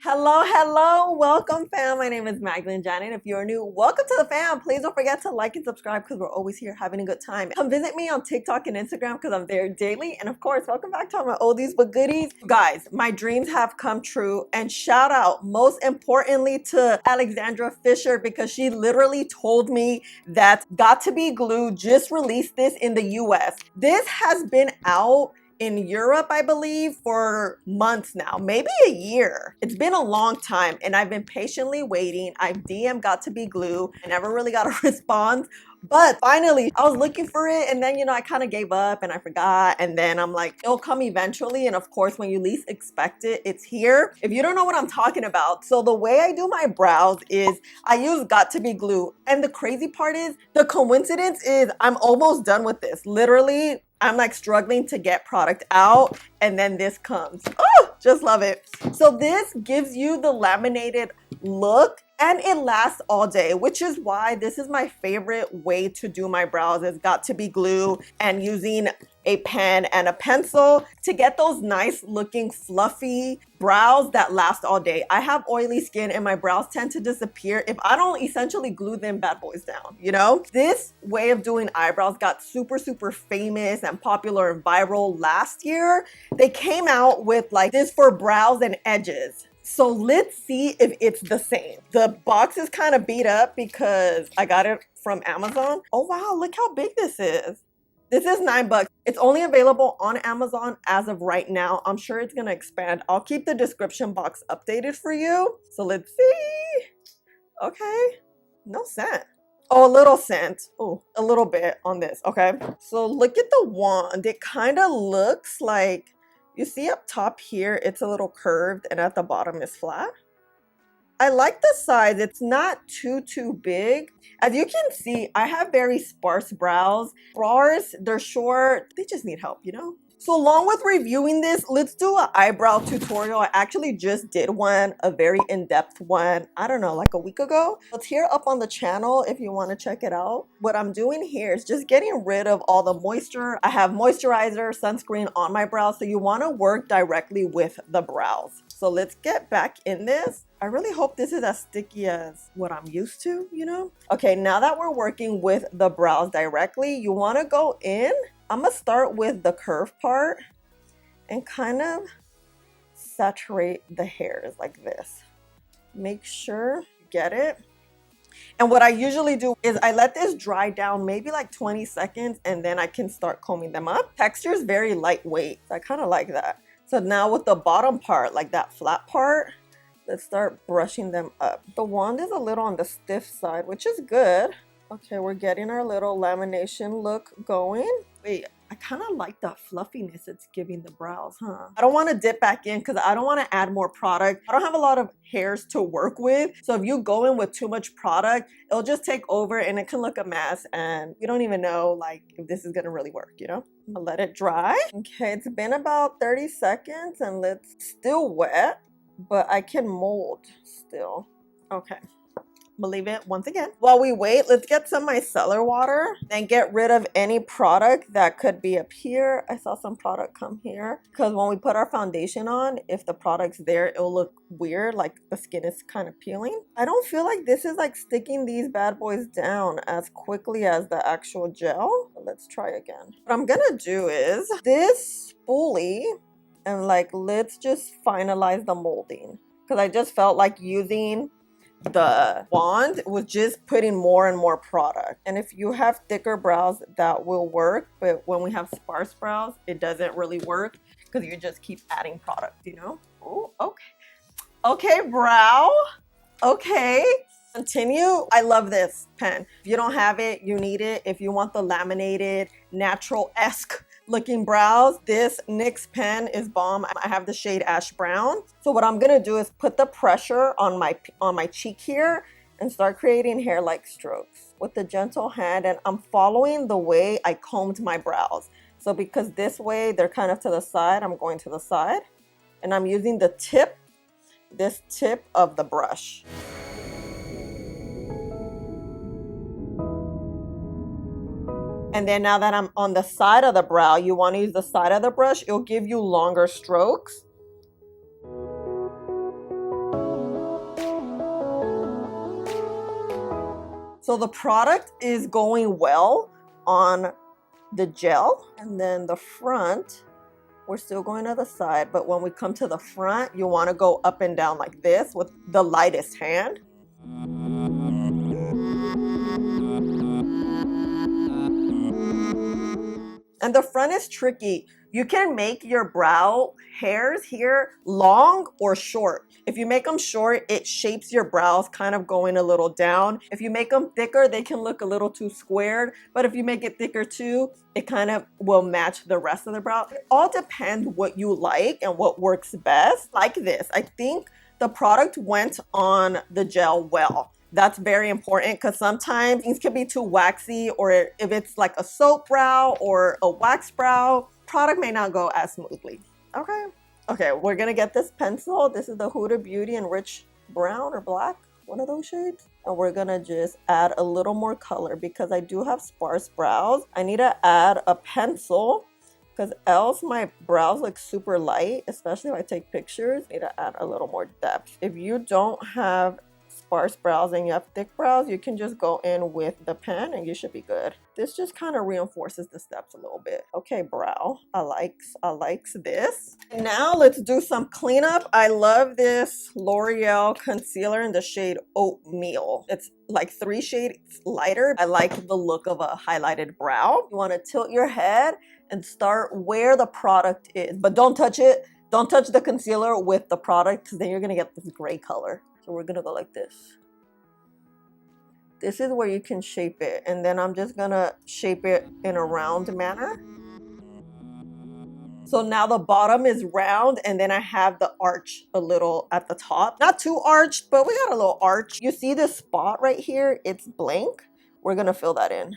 Hello, welcome fam. My name is MagdalineJanet. If you're new, welcome to the fam. Please don't forget to like and subscribe because we're always here having a good time. Come visit me on TikTok and Instagram because I'm there daily. And of course, welcome back to all my oldies but goodies. Guys, my dreams have come true, and shout out most importantly to Alexandra Fisher because she literally told me that GOT2B Glue just released this in the US. This has been out in Europe, I believe, for months now, maybe a year. It's been a long time and I've been patiently waiting. I've DM'd GOT2B Glue. I never really got a response, but finally I was looking for it, and then I kind of gave up and I forgot, and then I'm like, it'll come eventually. And of course, when you least expect it, it's here. If you don't know what I'm talking about, so the way I do my brows is I use GOT2B Glue, and the crazy part is, the coincidence is I'm almost done with this. Literally, I'm like struggling to get product out, and then this comes. Oh, just love it. So this gives you the laminated look, and it lasts all day, which is why this is my favorite way to do my brows, is GOT2B Glue and using a pen and a pencil to get those nice looking fluffy brows that last all day. I have oily skin and my brows tend to disappear if I don't essentially glue them bad boys down, This way of doing eyebrows got super famous and popular and viral last year. They came out with like this for brows and edges. So let's see if it's the same. The box is kind of beat up because I got it from Amazon. Oh wow, look how big this is. This is $9. It's only available on Amazon as of right now. I'm sure it's gonna expand. I'll keep the description box updated for you. So let's see. Okay, no scent. Oh, a little scent. Oh, a little bit on this, okay? So look at the wand. It kind of looks like, you see up top here, it's a little curved and at the bottom is flat. I like the size. It's not too big. As you can see, I have very sparse brows. Sparse, they're short. They just need help, So along with reviewing this, let's do an eyebrow tutorial. I actually just did one, a very in-depth one, I don't know, like a week ago. It's here up on the channel if you want to check it out. What I'm doing here is just getting rid of all the moisture. I have moisturizer, sunscreen on my brows, so you want to work directly with the brows. So let's get back in this. I really hope this is as sticky as what I'm used to, Okay, now that we're working with the brows directly, you want to go in. I'm gonna start with the curve part and kind of saturate the hairs like this. Make sure you get it. And what I usually do is I let this dry down maybe like 20 seconds, and then I can start combing them up. Texture is very lightweight, so I kind of like that. So now with the bottom part, like that flat part, let's start brushing them up. The wand is a little on the stiff side, which is good. Okay, we're getting our little lamination look going. Wait, I kind of like the fluffiness it's giving the brows, huh? I don't want to dip back in because I don't want to add more product. I don't have a lot of hairs to work with. So if you go in with too much product, it'll just take over and it can look a mess. And you don't even know like if this is going to really work, I'm gonna let it dry. Okay, it's been about 30 seconds and it's still wet, but I can mold still. Okay. Believe it once again. While we wait, let's get some micellar water and get rid of any product that could be up here. I saw some product come here because when we put our foundation on, if the product's there, it'll look weird, like the skin is kind of peeling. I don't feel like this is like sticking these bad boys down as quickly as the actual gel. Let's try again. What I'm gonna do is this spoolie and like let's just finalize the molding because I just felt like using the wand was just putting more and more product. And if you have thicker brows, that will work, but when we have sparse brows, it doesn't really work because you just keep adding product, Oh, okay, brow. Okay, continue. I love this pen. If you don't have it, you need it. If you want the laminated natural-esque looking brows, this NYX pen is bomb. I have the shade ash brown. So what I'm gonna do is put the pressure on my cheek here and start creating hair-like strokes with a gentle hand, and I'm following the way I combed my brows. So because this way they're kind of to the side, I'm going to the side and I'm using the tip, this tip of the brush. And then now that I'm on the side of the brow, you want to use the side of the brush. It'll give you longer strokes. So the product is going well on the gel, and then the front, we're still going to the side, but when we come to the front, you want to go up and down like this with the lightest hand. And the front is tricky. You can make your brow hairs here long or short. If you make them short, it shapes your brows kind of going a little down. If you make them thicker, they can look a little too squared. But if you make it thicker too, it kind of will match the rest of the brow. It all depends what you like and what works best. Like this, I think the product went on the gel well. That's very important because sometimes things can be too waxy, or if it's like a soap brow or a wax brow, product may not go as smoothly. Okay, we're gonna get this pencil. This is the Huda Beauty in rich brown or black, one of those shades. And we're gonna just add a little more color because I do have sparse brows. I need to add a pencil because else my brows look super light, especially if I take pictures. I need to add a little more depth. If you don't have sparse brows and you have thick brows, you can just go in with the pen and you should be good. This just kind of reinforces the steps a little bit. Okay, brow, I likes this. Now let's do some cleanup. I love this L'Oreal concealer in the shade Oatmeal. It's like 3 shades lighter. I like the look of a highlighted brow. You want to tilt your head and start where the product is, but don't touch it. Don't touch the concealer with the product because then you're gonna get this gray color. So we're gonna go like this. This is where you can shape it. And then I'm just gonna shape it in a round manner. So now the bottom is round and then I have the arch a little at the top. Not too arched, but we got a little arch. You see this spot right here? It's blank. We're gonna fill that in.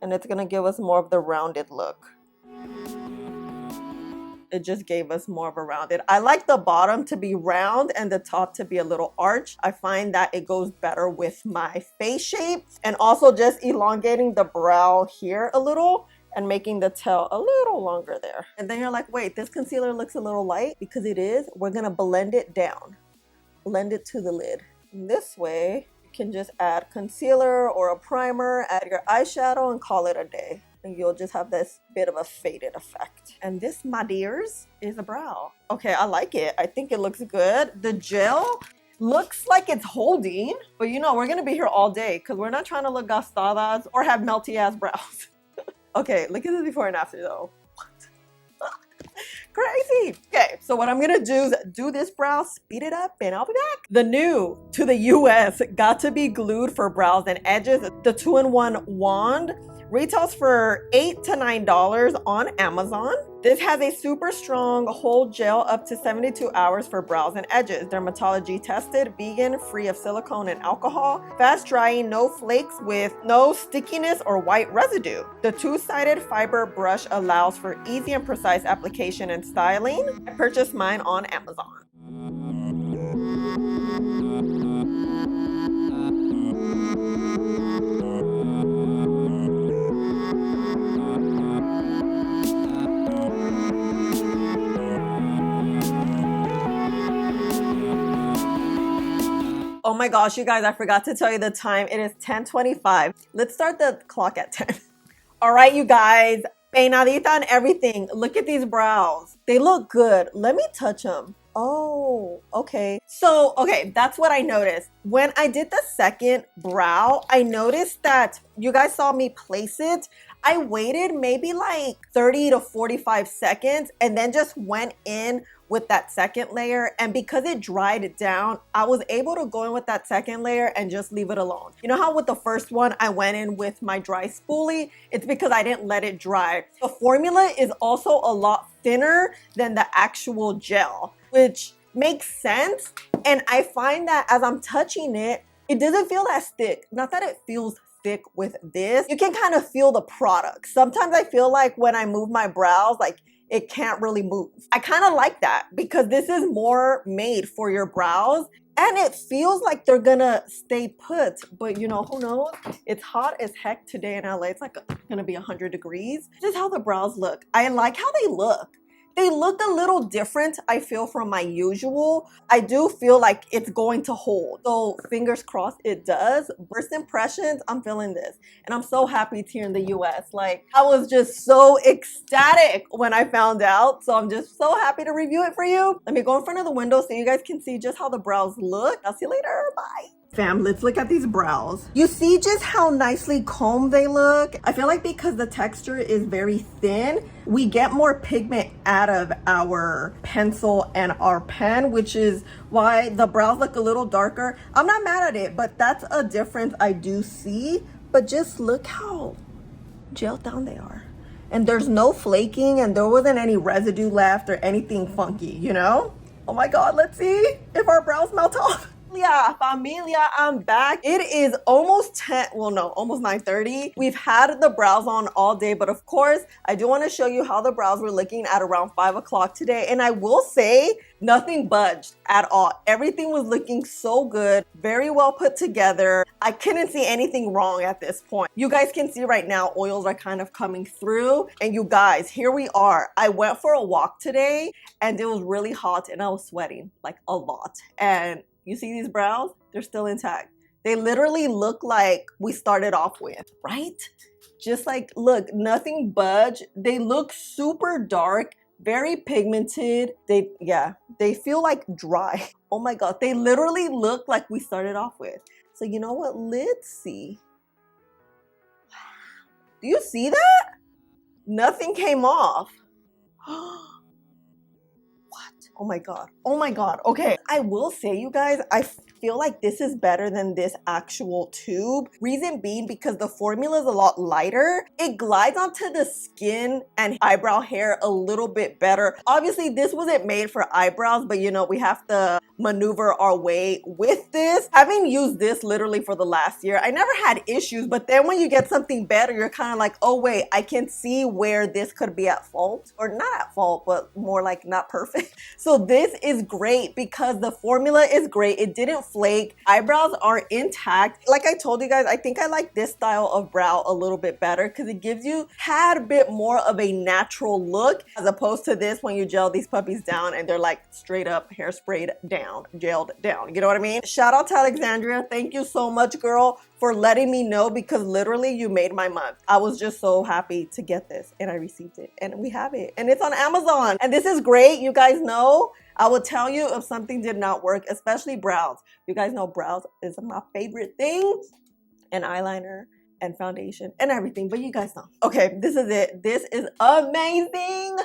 And it's gonna give us more of the rounded look. It just gave us more of a rounded. I like the bottom to be round and the top to be a little arch. I find that it goes better with my face shape, and also just elongating the brow here a little and making the tail a little longer there. And then you're like, wait, this concealer looks a little light, because it is. We're gonna blend it down, blend it to the lid. And this way, you can just add concealer or a primer, add your eyeshadow and call it a day. And you'll just have this bit of a faded effect. And this, my dears, is a brow. Okay, I like it. I think it looks good. The gel looks like it's holding, but you know, we're gonna be here all day because we're not trying to look gastadas or have melty ass brows. Okay, look at this before and after though. What? Crazy. Okay, so what I'm gonna do is do this brow, speed it up, and I'll be back. The new to the US GOT2B glued for brows and edges, the 2-in-1 wand, retails for $8 to $9 on Amazon. This has a super strong hold gel up to 72 hours for brows and edges. Dermatology tested, vegan, free of silicone and alcohol, fast drying, no flakes with no stickiness or white residue. The 2-sided fiber brush allows for easy and precise application and styling. I purchased mine on Amazon. Oh my gosh, you guys, I forgot to tell you the time. It is 10:25. Let's start the clock at 10. All right, you guys, peinadita and everything. Look at these brows. They look good. Let me touch them. Oh, okay. So, okay, that's what I noticed. When I did the second brow, I noticed that you guys saw me place it. I waited maybe like 30 to 45 seconds and then just went in with that second layer, and because it dried it down, I was able to go in with that second layer and just leave it alone. You know how with the first one I went in with my dry spoolie? It's because I didn't let it dry. The formula is also a lot thinner than the actual gel, which makes sense. And I find that as I'm touching it, it doesn't feel as thick. Not that it feels thick with this. You can kind of feel the product. Sometimes I feel like when I move my brows, like it can't really move. I kind of like that because this is more made for your brows and it feels like they're gonna stay put, but you know, who knows? It's hot as heck today in LA. It's like gonna be 100 degrees. This is how the brows look. I like how they look. They look a little different, I feel, from my usual. I do feel like it's going to hold. So fingers crossed it does. First impressions, I'm feeling this. And I'm so happy it's here in the US. Like, I was just so ecstatic when I found out. So I'm just so happy to review it for you. Let me go in front of the window so you guys can see just how the brows look. I'll see you later. Bye. Fam, let's look at these brows. You see just how nicely combed they look? I feel like because the texture is very thin, we get more pigment out of our pencil and our pen, which is why the brows look a little darker. I'm not mad at it, but that's a difference I do see. But just look how gelled down they are. And there's no flaking and there wasn't any residue left or anything funky, you know? Oh my God, let's see if our brows melt off. Yeah, familia, I'm back. It is almost 10, well no, almost 9:30. We've had the brows on all day, but of course, I do want to show you how the brows were looking at around 5 o'clock today. And I will say, nothing budged at all. Everything was looking so good, very well put together. I couldn't see anything wrong at this point. You guys can see right now, oils are kind of coming through. And you guys, here we are. I went for a walk today and it was really hot and I was sweating like a lot. And you see these brows? They're still intact. They literally look like we started off with, right? Just like, look, nothing budged. They look super dark, very pigmented. They feel like dry. Oh my God, they literally look like we started off with. So you know what? Let's see. Do you see that? Nothing came off. Oh my God. Oh my God. Okay. I will say, you guys, I feel like this is better than this actual tube. Reason being because the formula is a lot lighter. It glides onto the skin and eyebrow hair a little bit better. Obviously, this wasn't made for eyebrows, but you know, we have to maneuver our way with this. Having used this literally for the last year, I never had issues, but then when you get something better, you're kind of like, oh wait, I can see where this could be at fault, or not at fault, but more like not perfect. So this is great because the formula is great. It didn't flake. Eyebrows are intact. Like I told you guys, I think I like this style of brow a little bit better because it gives you a bit more of a natural look as opposed to this when you gel these puppies down and they're like straight up hairsprayed down, gelled down. You know what I mean? Shout out to Alexandria. Thank you so much, girl, for letting me know because literally you made my month. I was just so happy to get this and I received it and we have it and it's on Amazon and this is great. You guys know I will tell you if something did not work, especially brows. You guys know brows is my favorite thing, and eyeliner and foundation and everything, but you guys know. Okay, this is it. This is amazing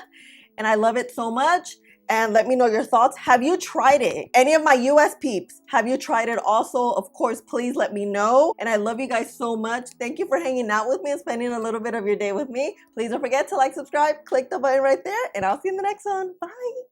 and I love it so much. And let me know your thoughts. Have you tried it? Any of my US peeps, have you tried it also? Of course, please let me know. And I love you guys so much. Thank you for hanging out with me and spending a little bit of your day with me. Please don't forget to like, subscribe, click the button right there, and I'll see you in the next one. Bye.